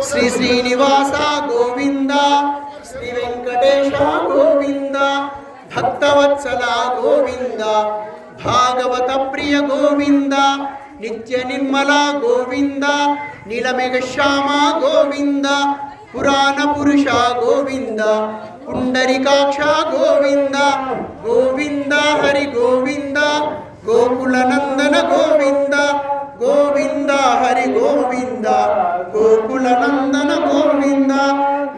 శ్రీ శ్రీనివాస గోవింద, శ్రీ వెంకటేశ గోవింద, భక్తవత్సల గోవింద, భాగవత ప్రియ గోవింద, నిత్య నిర్మల గోవింద, నీలమేఘ శ్యామ గోవింద, పురాణ పురుష గోవింద, పుండరికాక్ష గోవింద, గోవింద హరి గోవింద, గోకుల నందన గోవింద, గోవింద హరి గోవింద, గోకుల నందన గోవింద,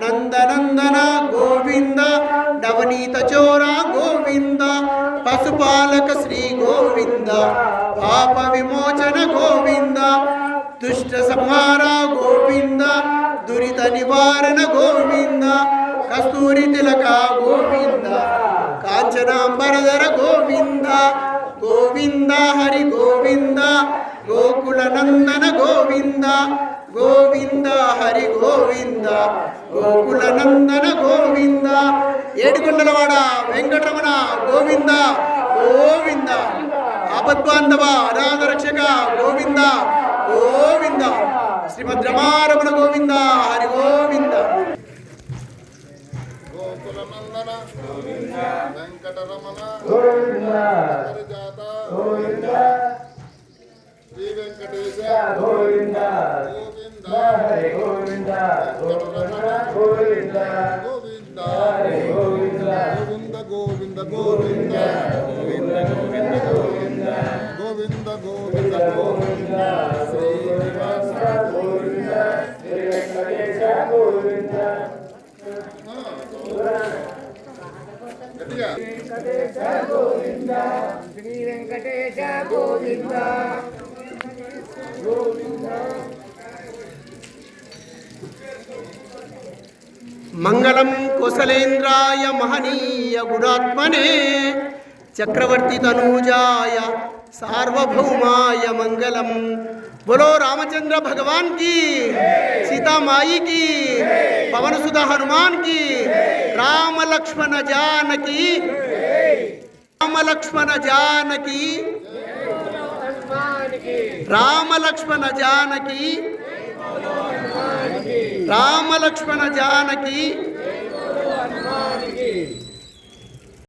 నందనందన గోవింద, నవనీత చోర గోవింద, పశుపాలక శ్రీ గోవింద, పాప విమోచన గోవింద, దుష్ట సంహార గోవింద, దురిత నివారణ గోవింద, కస్తూరి తిలక గోవింద, కాంచనాంబరధర గోవింద, గోవింద హరి గోవింద, గోకుల నందన గోవింద, గోవింద హరి గోవింద, గోకుల నందన గోవింద, ఏడుకొండలవాడ వెంకటరమణ గోవింద గోవింద, ఆపద్బాంధవ అనాథ రక్షక గోవింద గోవింద, శ్రీమద్ రమారమణ గోవింద హరి గోవింద. గోకుల నందన వెంకటరమణ హరిజాత శ్రీ వెంకటేశ గోవింద గోవింద హరి గోవింద, వెంకటరమణ గోవింద గోవింద హరి గోవింద, గోవింద గోవింద గోవింద గోవింద గోవింద గోవింద గోవింద గోవింద, శ్రీనివాస గోవింద, శ్రీ వెంకటేశ గోవింద, వెంకటేశ గోవింద, శ్రీ వెంకటేశ గోవింద గోవింద. మంగళం కుశలేంద్రాయ మహనీయ గుణాత్మనే, చక్రవర్తి తనూజాయ సార్వభౌమాయ మంగళం. बोलो रामचंद्र भगवान की, सीता माई की, पवन सुधा हनुमान की, राम लक्ष्मण जानकी, राम लक्ष्मण जानकी, राम लक्ष्मण जानकी, राम लक्ष्मण जानकी.